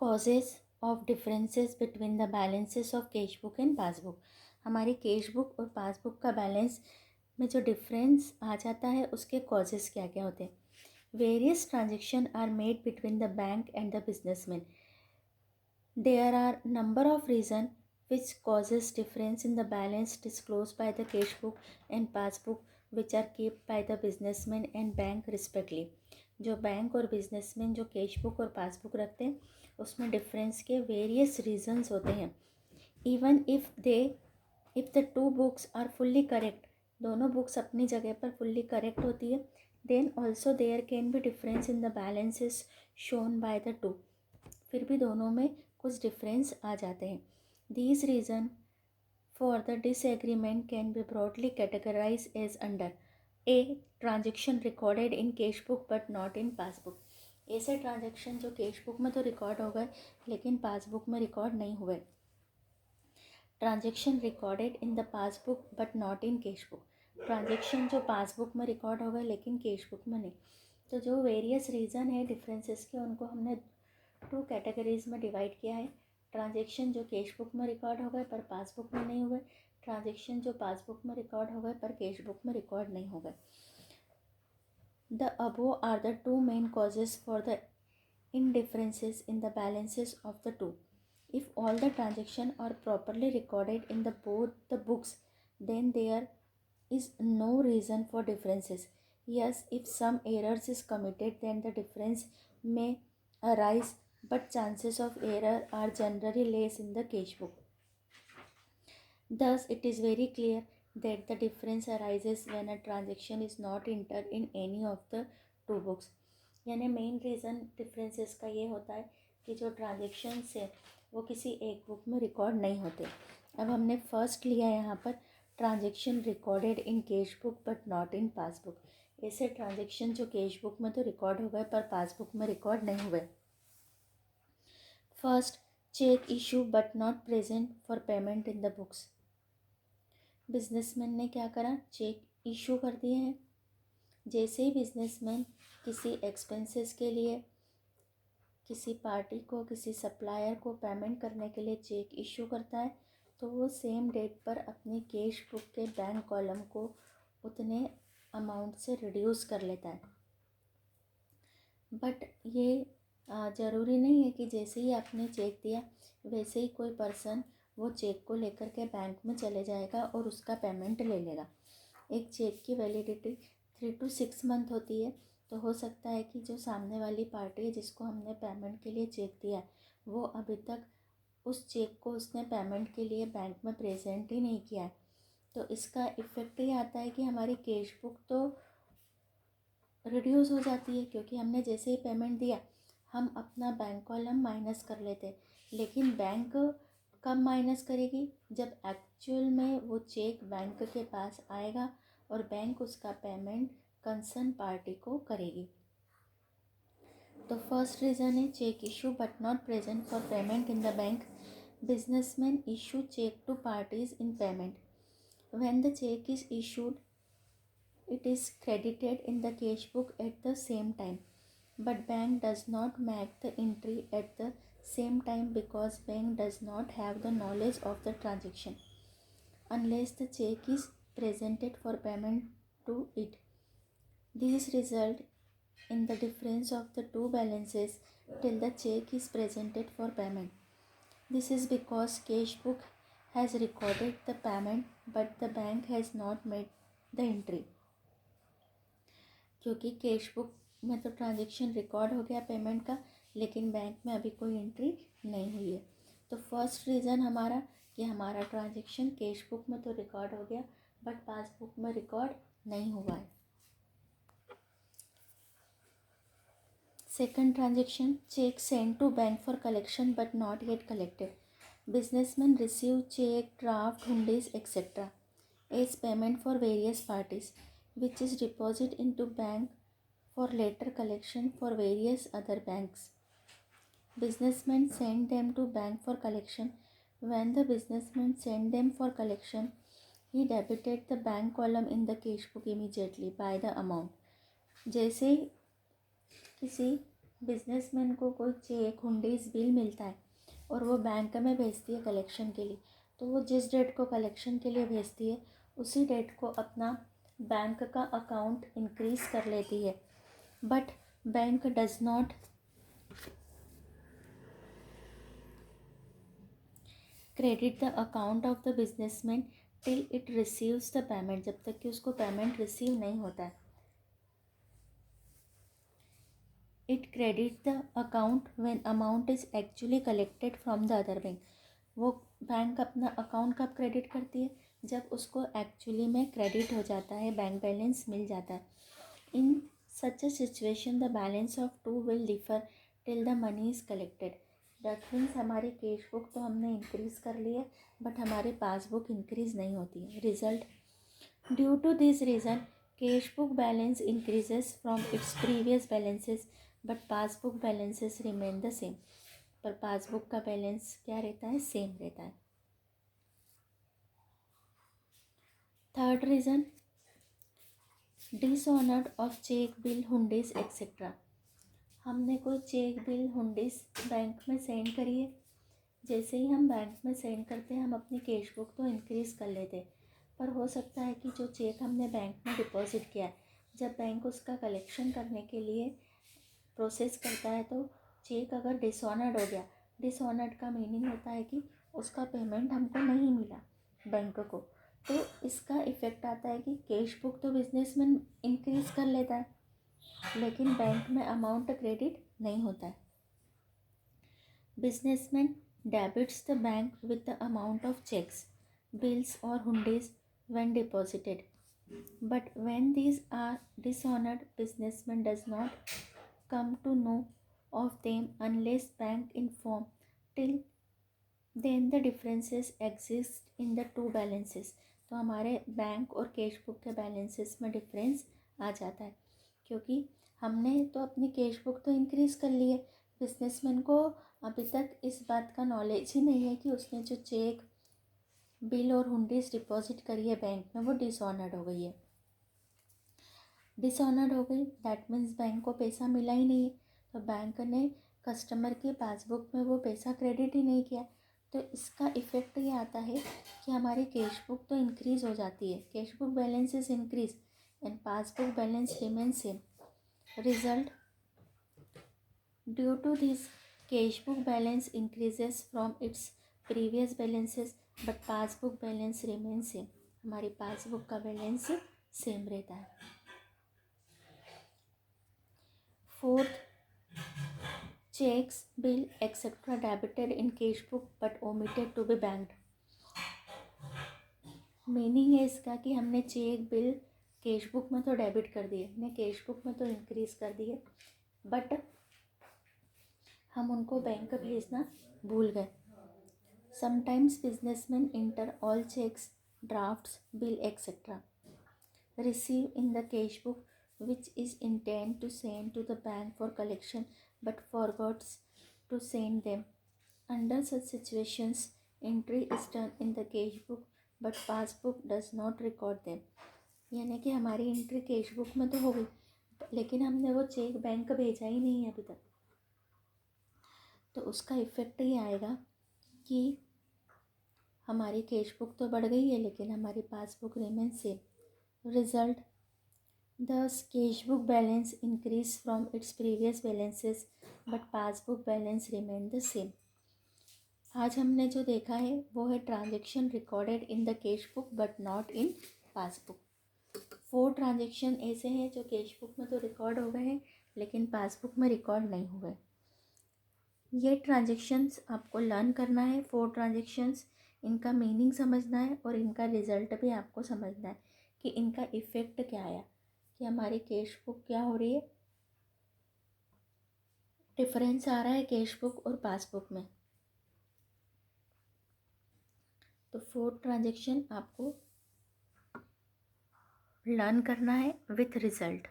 Causes of differences between the balances of cash book and passbook. हमारी cash book और passbook का balance में जो डिफरेंस आ जाता है उसके कॉजेज क्या क्या होते हैं। Various transaction are made between the bank and the businessman. There are number of reason which causes difference in the balance disclosed by the cash book and passbook which are kept by the businessman and bank respectively। जो bank और businessman जो cash book और passbook रखते हैं उसमें difference के various reasons होते हैं। Even if the two books are fully correct, दोनों बुक्स अपनी जगह पर फुल्ली करेक्ट होती है, then also there can be difference in the balances shown by the two. फिर भी दोनों में कुछ डिफरेंस आ जाते हैं। These reasons for the disagreement can be broadly categorized as under A. Transaction recorded in cash book but not in passbook। ऐसे transaction जो cash book में तो रिकॉर्ड हो गए लेकिन पासबुक में रिकॉर्ड नहीं हुए। Transaction recorded in the passbook but not in cash book, transaction जो पासबुक में रिकॉर्ड हो गए लेकिन कैश बुक में नहीं। तो जो वेरियस रीज़न है डिफरेंसेस के उनको हमने टू कैटेगरीज में डिवाइड किया है। ट्रांजेक्शन जो कैश बुक में रिकॉर्ड हो गए पर पासबुक में नहीं हुए, ट्रांजेक्शन जो पासबुक में रिकॉर्ड हो गए पर कैश बुक में रिकॉर्ड नहीं हो गए। The above are the two main causes for the indifferences in the balances of the two। If all the transactions are properly recorded in the both the books, then there is no reason for differences। Yes, if some errors is committed, then the difference may arise, but chances of error are generally less in the cash book। Thus, it is very clear that the difference arises when a transaction is not entered in any of the two books। यानी main reason differences का ये होता है कि जो transactions है वो किसी एक बुक में रिकॉर्ड नहीं होते। अब हमने फर्स्ट लिया यहाँ per transaction recorded in cash book but not in passbook. ऐसे ट्रांजेक्शन जो कैश बुक में तो रिकॉर्ड हो गए पर पासबुक में रिकॉर्ड नहीं हुए। First, cheque issue but not present for payment in the books. Businessman ने क्या करा, चेक इशू कर दिए हैं। जैसे ही बिजनेसमैन किसी एक्सपेंसेस के लिए किसी पार्टी को, किसी सप्लायर को पेमेंट करने के लिए चेक इशू करता है तो वो सेम डेट पर अपनी कैश बुक के बैंक कॉलम को उतने अमाउंट से रिड्यूस कर लेता है। बट ये ज़रूरी नहीं है कि जैसे ही आपने चेक दिया वैसे ही कोई पर्सन वो चेक को लेकर के बैंक में चले जाएगा और उसका पेमेंट ले लेगा। एक चेक की वैलिडिटी 3 to 6 मंथ होती है। तो हो सकता है कि जो सामने वाली पार्टी है जिसको हमने पेमेंट के लिए चेक दिया वो अभी तक उस चेक को उसने पेमेंट के लिए बैंक में प्रेजेंट ही नहीं किया है। तो इसका इफ़ेक्ट ये आता है कि हमारी कैश बुक तो रिड्यूस हो जाती है क्योंकि हमने जैसे ही पेमेंट दिया हम अपना बैंक कॉलम माइनस कर लेते। लेकिन बैंक कब माइनस करेगी, जब एक्चुअल में वो चेक बैंक के पास आएगा और बैंक उसका पेमेंट कंसर्न पार्टी को करेगी। तो फर्स्ट रीज़न है cheque issue but not present for payment in the bank. Businessman issue cheque to parties in payment. When the cheque is issued it is credited in the cash book at the same time, but bank does not make the entry at the same time because bank does not have the knowledge of the transaction unless the check is presented for payment to it। These result in the difference of the two balances till the check is presented for payment। This is because cash book has recorded the payment but the bank has not made the entry। क्योंकि cash book में तो transaction record हो गया payment का लेकिन bank में अभी कोई एंट्री नहीं हुई है। तो फर्स्ट रीज़न हमारा कि हमारा ट्रांजेक्शन कैश बुक में तो रिकॉर्ड हो गया बट पासबुक में रिकॉर्ड नहीं हुआ है। Second transaction, cheque send to bank for collection but not yet collected. Businessman receive cheque, draft, hundis etcetera as payment for various parties which is deposited into bank for later collection for various other banks। Businessmen send them to bank for collection। When the businessman send them for collection, he debited the bank column in the cash book immediately by the amount। जैसे किसी businessman को कोई check, hundis, bill मिलता है और वो bank में भेजती है कलेक्शन के लिए, तो वो जिस डेट को कलेक्शन के लिए भेजती है उसी डेट को अपना बैंक का अकाउंट इंक्रीज कर लेती है। But bank does not credit the account of the businessman till it receives the payment, जब तक कि उसको पेमेंट रिसीव नहीं होता है। It credit the account when amount is actually collected from the other bank. वो बैंक अपना account कब क्रेडिट करती है, जब उसको एक्चुअली में क्रेडिट हो जाता है, बैंक बैलेंस मिल जाता है। In such a situation the balance of two will differ till the money is collected. That means हमारी कैश बुक तो हमने इंक्रीज़ कर ली है बट हमारी पासबुक इंक्रीज़ नहीं होती है। Result, due to this reason cash book balance increases from its previous balances but passbook balances remain the same. पर पासबुक का बैलेंस क्या रहता है, सेम रहता है। Third reason, dishonoured of cheque, bill, hundis etcetera. हमने कोई चेक, बिल, हुंडीज बैंक में सेंड करी है। जैसे ही हम बैंक में सेंड करते हैं हम अपनी कैश बुक तो इंक्रीज़ कर लेते हैं, पर हो सकता है कि जो चेक हमने बैंक में डिपॉजिट किया है, जब बैंक उसका कलेक्शन करने के लिए प्रोसेस करता है तो चेक अगर डिसऑनर्ड हो गया, डिसऑनर्ड का मीनिंग होता है कि उसका पेमेंट हमको नहीं मिला बैंक को, तो इसका इफ़ेक्ट आता है कि कैश बुक तो बिजनेसमैन इंक्रीज़ कर लेता है लेकिन बैंक में अमाउंट क्रेडिट नहीं होता है। Businessman debits the bank with the amount of cheques, bills और hundis when deposited, but when these are dishonored, businessman does not come to know of them unless bank inform. Till then the differences exist in the two balances. तो हमारे bank और cash book के balances में difference आ जाता है, क्योंकि हमने तो अपनी कैश बुक तो इंक्रीज़ कर ली है। बिजनेसमैन को अभी तक इस बात का नॉलेज ही नहीं है कि उसने जो चेक, बिल और हुंडीज डिपॉजिट करी है बैंक में वो डिसऑनर्ड हो गई है। डिसऑनर्ड हो गई दैट मीन्स बैंक को पैसा मिला ही नहीं है, तो बैंक ने कस्टमर के पासबुक में वो पैसा क्रेडिट ही नहीं किया, तो इसका इफ़ेक्ट ये आता है कि हमारी कैश बुक तो इंक्रीज़ हो जाती है, cash book balance is increase and passbook balance remain same. Result, due to this cash book balance increases from its previous balances but passbook balance remain same. हमारी पासबुक का balance same रहता है। Fourth, cheques, bill etcetera debited in cash book but omitted to be banked. Meaning है इसका कि हमने check, bill cash book में तो डेबिट कर दिए, हमने कैश बुक में तो इंक्रीज़ कर दिए, बट हम उनको बैंक भेजना भूल गए। Sometimes businessman enter all cheques, drafts, bill etcetera receive in the cash book which is intended to send to the bank for collection but forgets to send them. Under such situations, entry is done in the cash book but passbook does not record them. यानी कि हमारी entry cash book में तो हो गई लेकिन हमने वो चेक बैंक भेजा ही नहीं है अभी तक, तो उसका इफ़ेक्ट ये आएगा कि हमारी कैश बुक तो बढ़ गई है लेकिन हमारी passbook remain same. Result, thus cash book balance increased from its previous balances but passbook balance remained the same. आज हमने जो देखा है वो है transaction recorded in the cash book but not in passbook. 4 transaction ऐसे हैं जो कैश बुक में तो रिकॉर्ड हो गए हैं लेकिन पासबुक में रिकॉर्ड नहीं हुए। ये ट्रांजेक्शन्स आपको लर्न करना है, 4 ट्रांजेक्शन्स, इनका मीनिंग समझना है और इनका रिज़ल्ट भी आपको समझना है कि इनका इफ़ेक्ट क्या आया, कि हमारी कैश बुक क्या हो रही है, डिफरेंस आ रहा है कैश बुक और पासबुक में। तो 4 ट्रांजेक्शन आपको लर्न करना है विथ रिज़ल्ट।